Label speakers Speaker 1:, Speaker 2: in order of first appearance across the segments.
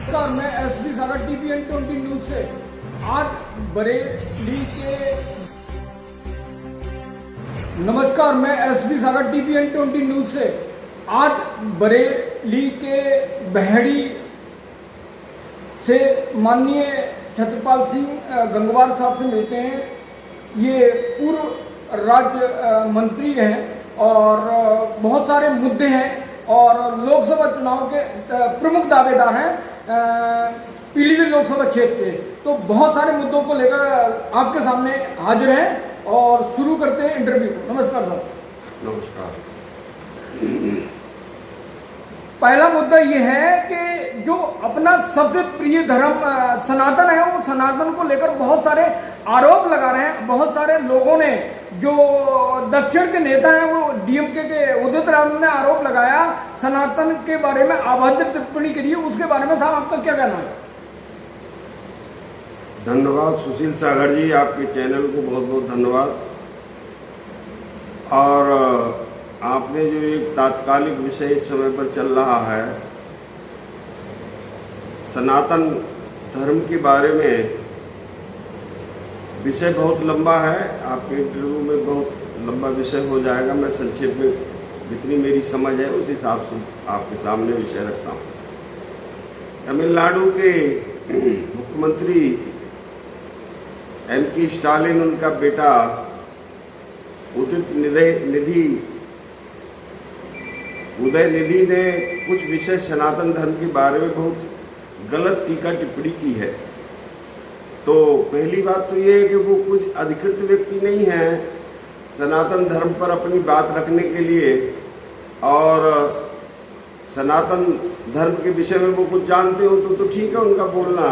Speaker 1: नमस्कार, मैं एसबी सागर TVN 20 news से आज बरेली के नमस्कार, मैं एसबी सागर टीवीएन 20 न्यूज से आज बरेली के बहेड़ी से माननीय छत्रपाल सिंह गंगवार साहब से मिलते हैं। ये पूर्व राज्य मंत्री हैं और बहुत सारे मुद्दे हैं और लोकसभा चुनाव के प्रमुख दावेदार हैं पीलीभीत लोकसभा क्षेत्र के। तो बहुत सारे मुद्दों को लेकर आपके सामने हाजिर हैं और शुरू करते हैं इंटरव्यू। नमस्कार सर।
Speaker 2: नमस्कार।
Speaker 1: पहला मुद्दा ये है कि जो अपना सबसे प्रिय धर्म सनातन है, वो सनातन को लेकर बहुत सारे आरोप लगा रहे हैं। बहुत सारे लोगों ने, जो दक्षिण के नेता हैं, वो डीएमके के उदित राम ने आरोप लगाया, सनातन के बारे में अभद्र टिप्पणी करी। उसके बारे में साहब आपका क्या कहना है?
Speaker 2: धन्यवाद सुशील सागर जी, आपके चैनल को बहुत बहुत धन्यवाद। और आपने जो एक तात्कालिक विषय इस समय पर चल रहा है, सनातन धर्म के बारे में, विषय बहुत लंबा है। आपके इंटरव्यू में बहुत लंबा विषय हो जाएगा। मैं संक्षेप में जितनी मेरी समझ है उस हिसाब से आपके सामने विषय रखता हूँ। तमिलनाडु के मुख्यमंत्री M.K. स्टालिन, उनका बेटा उदयनिधि ने कुछ विषय सनातन धर्म के बारे में बहुत गलत टीका टिप्पणी की है। तो पहली बात तो ये है कि वो कुछ अधिकृत व्यक्ति नहीं है सनातन धर्म पर अपनी बात रखने के लिए, और सनातन धर्म के विषय में वो कुछ जानते हो तो ठीक है उनका बोलना,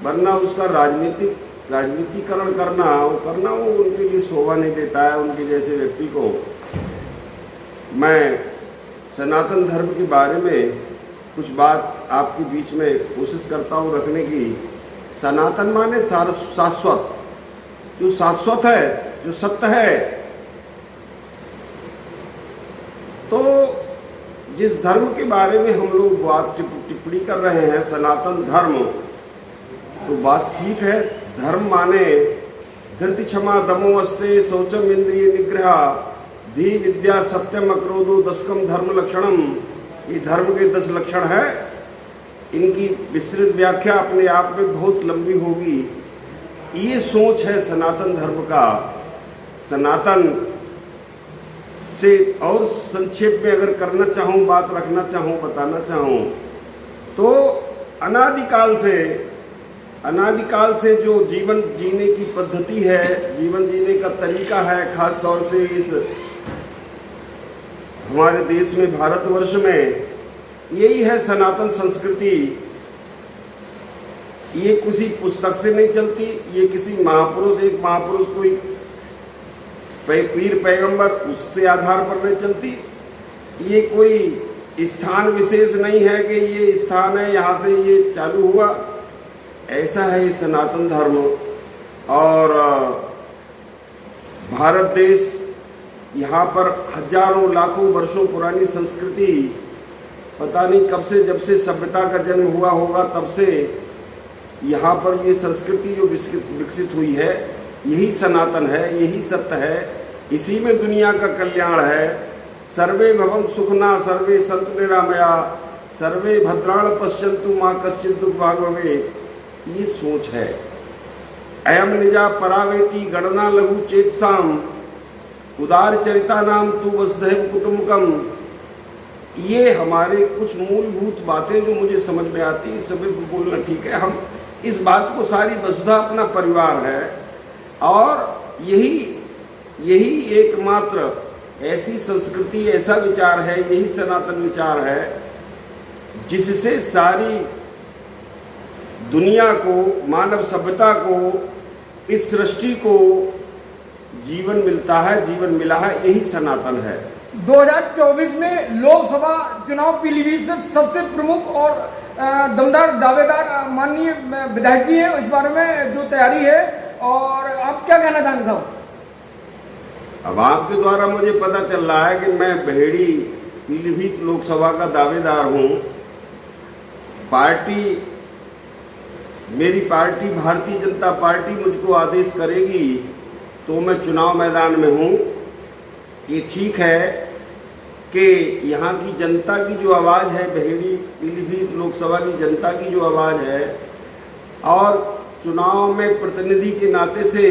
Speaker 2: वरना उसका राजनीतिकरण करना वो उनके लिए शोभा नहीं देता है। उनके जैसे व्यक्ति को मैं सनातन धर्म के बारे में कुछ बात आपके बीच में कोशिश करता हूँ रखने की। सनातन माने शाश्वत, जो शाश्वत है, जो सत्य है। तो जिस धर्म के बारे में हम लोग बात टिप्पणी कर रहे हैं, सनातन धर्म, तो बात ठीक है। धर्म माने धृति क्षमा दमोस्ते शौचम इंद्रिय निग्रह धी विद्या सत्यम अक्रोधो दशकम धर्म लक्षणम। ये धर्म के 10 लक्षण है। इनकी विस्तृत व्याख्या अपने आप में बहुत लंबी होगी। ये सोच है सनातन धर्म का। सनातन से और संक्षेप में अगर करना चाहूँ, बात रखना चाहूँ, बताना चाहूँ, तो अनादिकाल से जो जीवन जीने की पद्धति है, जीवन जीने का तरीका है, खास तौर से इस हमारे देश में, भारतवर्ष में, यही है सनातन संस्कृति। ये किसी पुस्तक से नहीं चलती, ये किसी महापुरुष, एक महापुरुष कोई पीर पैगंबर, उससे आधार पर नहीं चलती। ये कोई स्थान विशेष नहीं है कि ये स्थान है, यहाँ से ये चालू हुआ। ऐसा है सनातन धर्म। और भारत देश, यहाँ पर हजारों लाखों वर्षों पुरानी संस्कृति, पता नहीं कब से, जब से सभ्यता का जन्म हुआ होगा तब से यहाँ पर ये संस्कृति जो विकसित हुई है, यही सनातन है, यही सत्य है। इसी में दुनिया का कल्याण है। सर्वे भवन्तु सुखिनः, सर्वे सन्तु निरामया, सर्वे भद्राणि पश्यन्तु मा कश्चित् दुर्भाग् भवेत्। ये सोच है। अयम निजा परावेति गणना लघु चेतसाम उदार चरिता नाम तु वसुधैव कुटुम्बकम। ये हमारे कुछ मूलभूत बातें जो मुझे समझ में आती है, सभी बोलना ठीक है। हम इस बात को, सारी वसुधा अपना परिवार है, और यही एकमात्र ऐसी संस्कृति, ऐसा विचार है, यही सनातन विचार है, जिससे सारी दुनिया को, मानव सभ्यता को, इस सृष्टि को जीवन मिलता है, जीवन मिला है। यही सनातन है।
Speaker 1: 2024 में लोकसभा चुनाव पीलीभीत से सबसे प्रमुख और दमदार दावेदार माननीय विधायक जी हैं। इस बारे में जो तैयारी है, और आप क्या कहना चाहेंगे साहब?
Speaker 2: अब आपके द्वारा मुझे पता चल रहा है कि मैं बहेड़ी पीलीभीत लोकसभा का दावेदार हूं। पार्टी मेरी पार्टी भारतीय जनता पार्टी मुझको आदेश करेगी तो मैं चुनाव मैदान में हूँ। ये ठीक है कि यहाँ की जनता की जो आवाज़ है, बहेड़ी पीलीभीत लोकसभा की जनता की जो आवाज़ है, और चुनाव में प्रतिनिधि के नाते से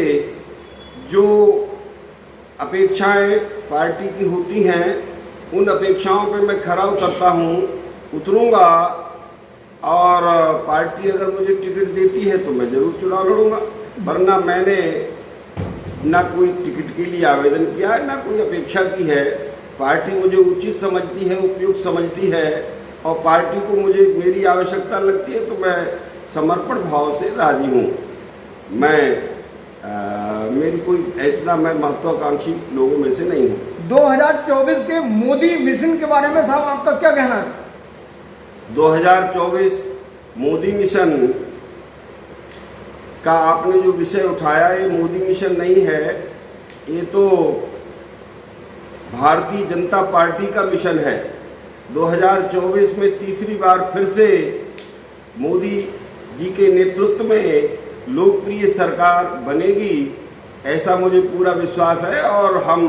Speaker 2: जो अपेक्षाएं पार्टी की होती हैं, उन अपेक्षाओं पे मैं खरा उतरता हूँ, उतरूँगा। और पार्टी अगर मुझे टिकट देती है तो मैं जरूर चुनाव लड़ूंगा, वरना मैंने ना कोई टिकट के लिए आवेदन किया है, ना कोई अपेक्षा की है। पार्टी मुझे उचित समझती है, उपयुक्त समझती है, और पार्टी को मुझे मेरी आवश्यकता लगती है तो मैं समर्पण भाव से राजी हूँ। मेरी कोई ऐसा मैं महत्वाकांक्षी लोगों में से नहीं हूँ।
Speaker 1: 2024 के मोदी मिशन के बारे में साहब आपका क्या कहना है?
Speaker 2: 2024 मोदी मिशन का आपने जो विषय उठाया, ये मोदी मिशन नहीं है, ये तो भारतीय जनता पार्टी का मिशन है। 2024 में तीसरी बार फिर से मोदी जी के नेतृत्व में लोकप्रिय सरकार बनेगी, ऐसा मुझे पूरा विश्वास है। और हम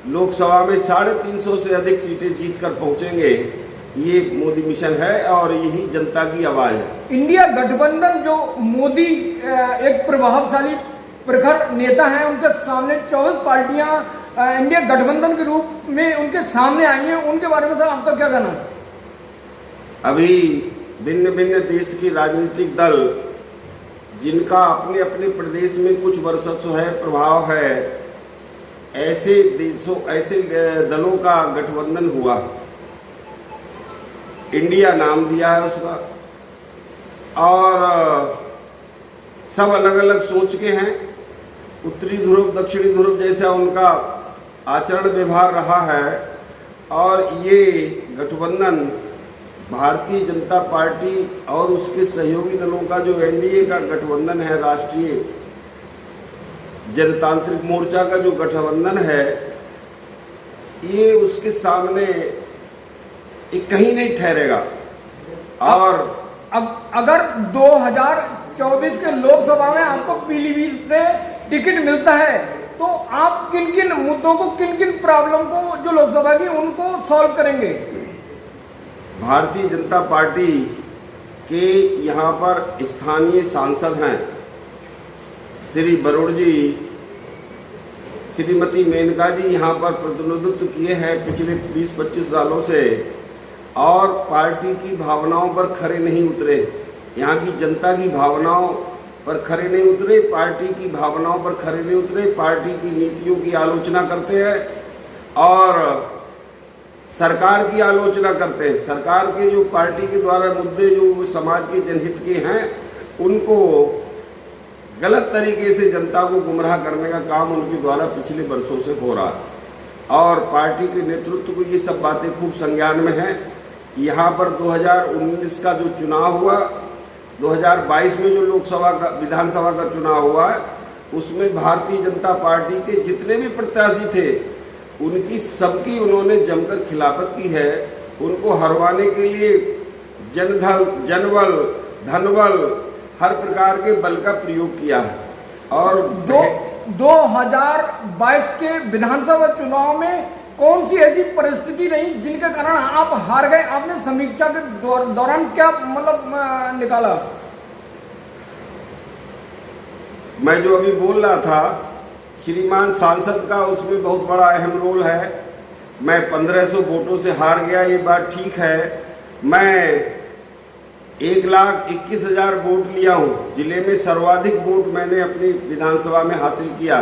Speaker 2: लोकसभा में 350 से अधिक सीटें जीतकर पहुंचेंगे। ये मोदी मिशन है और यही जनता की आवाज है।
Speaker 1: इंडिया गठबंधन जो मोदी एक प्रभावशाली प्रखर नेता हैं, उनके सामने 24 पार्टियां इंडिया गठबंधन के रूप में उनके सामने आई हैं, उनके बारे में सर आपका क्या कहना है?
Speaker 2: अभी भिन्न भिन्न देश के राजनीतिक दल, जिनका अपने अपने प्रदेश में कुछ वर्चस्व है, प्रभाव है, ऐसे देशों, ऐसे दलों का गठबंधन हुआ। इंडिया नाम दिया है उसका, और सब अलग अलग सोच के हैं। उत्तरी ध्रुव दक्षिणी ध्रुव जैसा उनका आचरण व्यवहार रहा है, और ये गठबंधन भारतीय जनता पार्टी और उसके सहयोगी दलों का जो एनडीए का गठबंधन है, राष्ट्रीय जनतांत्रिक मोर्चा का जो गठबंधन है, ये उसके सामने कहीं नहीं ठहरेगा। और
Speaker 1: अगर 2024 के लोकसभा में आपको पीलीभीत से टिकट मिलता है तो आप किन किन मुद्दों को, किन किन प्रॉब्लम को जो लोकसभा की, उनको सॉल्व करेंगे?
Speaker 2: भारतीय जनता पार्टी के यहाँ पर स्थानीय सांसद हैं श्री बरूड़ जी, श्रीमती मेनका जी, यहाँ पर प्रतिनिधित्व किए हैं पिछले 20-25 सालों से, और पार्टी की भावनाओं पर खरे नहीं उतरे। यहाँ की जनता की भावनाओं पर खरे नहीं उतरे, पार्टी की भावनाओं पर खरे नहीं उतरे, पार्टी की नीतियों की आलोचना करते हैं और सरकार की आलोचना करते हैं। सरकार के जो पार्टी के द्वारा मुद्दे जो समाज के जनहित के हैं, उनको गलत तरीके से जनता को गुमराह करने का काम उनके द्वारा पिछले वर्षों से हो रहा है, और पार्टी के नेतृत्व को ये सब बातें खूब संज्ञान में है। यहाँ पर 2019 का जो चुनाव हुआ, 2022 में जो लोकसभा का, विधानसभा का चुनाव हुआ, उसमें भारतीय जनता पार्टी के जितने भी प्रत्याशी थे, उनकी सबकी उन्होंने जमकर खिलाफत की है। उनको हरवाने के लिए जनबल, धनबल, हर प्रकार के बल का प्रयोग किया है। और
Speaker 1: 2022 के विधानसभा चुनाव में कौन सी ऐसी परिस्थिति रही जिनके कारण आप हार गए? आपने समीक्षा के दौरान क्या मतलब निकाला?
Speaker 2: मैं जो अभी बोल रहा था, श्रीमान सांसद का उसमें बहुत बड़ा अहम रोल है। मैं 1500 वोटों से हार गया, ये बात ठीक है। मैं 1,21,000 वोट लिया हूँ। जिले में सर्वाधिक वोट मैंने अपनी विधानसभा में हासिल किया,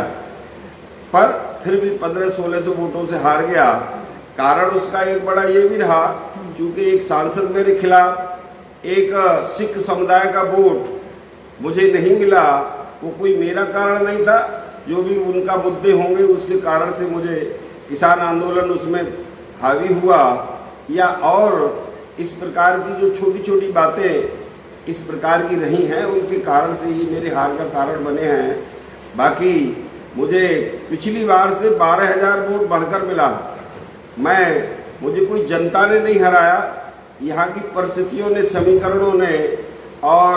Speaker 2: पर फिर भी 1500-1600 वोटों से हार गया। कारण उसका एक बड़ा ये भी रहा, क्योंकि एक सांसद मेरे खिलाफ, एक सिख समुदाय का वोट मुझे नहीं मिला। वो कोई मेरा कारण नहीं था, जो भी उनका मुद्दे होंगे उसके कारण से मुझे किसान आंदोलन उसमें हावी हुआ, या और इस प्रकार की जो छोटी छोटी बातें इस प्रकार की रही हैं, उनके कारण से ये मेरे हार का कारण बने हैं। बाकी मुझे पिछली बार से 12,000 वोट बढ़कर मिला। मुझे कोई जनता ने नहीं हराया, यहाँ की परिस्थितियों ने, समीकरणों ने और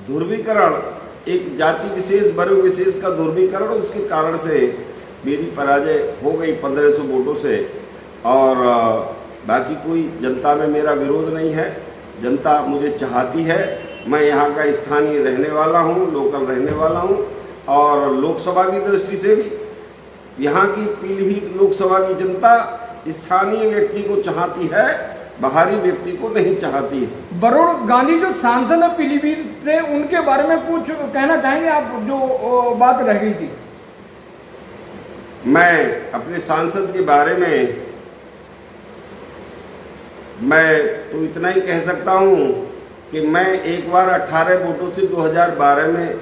Speaker 2: ध्रुवीकरण, एक जाति विशेष वर्ग विशेष का ध्रुवीकरण, उसके कारण से मेरी पराजय हो गई 1500 वोटों से। और बाकी कोई जनता में मेरा विरोध नहीं है, जनता मुझे चाहती है। मैं यहाँ का स्थानीय रहने वाला हूँ, लोकल रहने वाला हूँ। और लोकसभा की दृष्टि से भी यहाँ की पीलीभीत लोकसभा की जनता स्थानीय व्यक्ति को चाहती है, बाहरी व्यक्ति को नहीं चाहती है।
Speaker 1: वरुण गांधी जो सांसद है पीलीभीत से, उनके बारे में कुछ कहना चाहेंगे आप, जो बात रह गई थी?
Speaker 2: मैं अपने सांसद के बारे में मैं तो इतना ही कह सकता हूं कि मैं एक बार 18 वोटों से 2012 में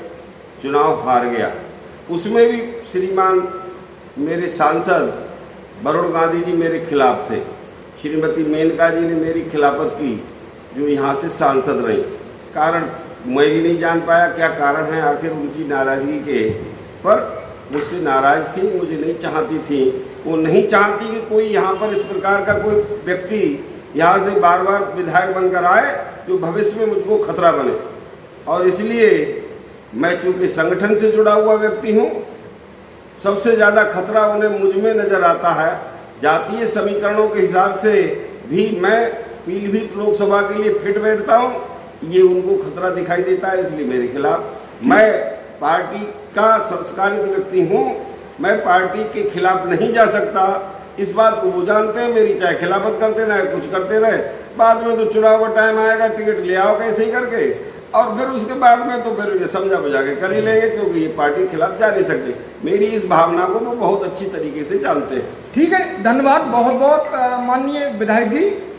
Speaker 2: चुनाव हार गया। उसमें भी श्रीमान मेरे सांसद वरुण गांधी जी मेरे खिलाफ थे। श्रीमती मेनका जी ने मेरी खिलाफत की, जो यहाँ से सांसद रही। कारण मैं भी नहीं जान पाया क्या कारण है आखिर उनकी नाराजगी के, पर मुझसे नाराज थी, मुझे नहीं चाहती थी। वो नहीं चाहती कि कोई यहाँ पर इस प्रकार का कोई व्यक्ति यहाँ से बार बार विधायक बनकर आए जो भविष्य में मुझको खतरा बने। और इसलिए मैं चूंकि संगठन से जुड़ा हुआ व्यक्ति हूँ, सबसे ज़्यादा खतरा उन्हें मुझ में नजर आता है। जातीय समीकरणों के हिसाब से भी मैं पीलीभीत लोकसभा के लिए फिट बैठता हूँ, ये उनको खतरा दिखाई देता है, इसलिए मेरे खिलाफ। मैं पार्टी का संस्कारित व्यक्ति हूँ, मैं पार्टी के खिलाफ नहीं जा सकता। इस बात को वो जानते हैं, मेरी चाहे खिलाफत करते रहे, कुछ करते रहे, बाद में तो चुनाव का टाइम आएगा, टिकट ले आओ कैसे ही करके, और फिर उसके बाद में तो फिर ये समझा बुझा के कर ही लेंगे, क्योंकि ये पार्टी के खिलाफ जा नहीं सकते। मेरी इस भावना को वो बहुत अच्छी तरीके से जानते हैं।
Speaker 1: ठीक है, धन्यवाद बहुत बहुत माननीय विधायक जी।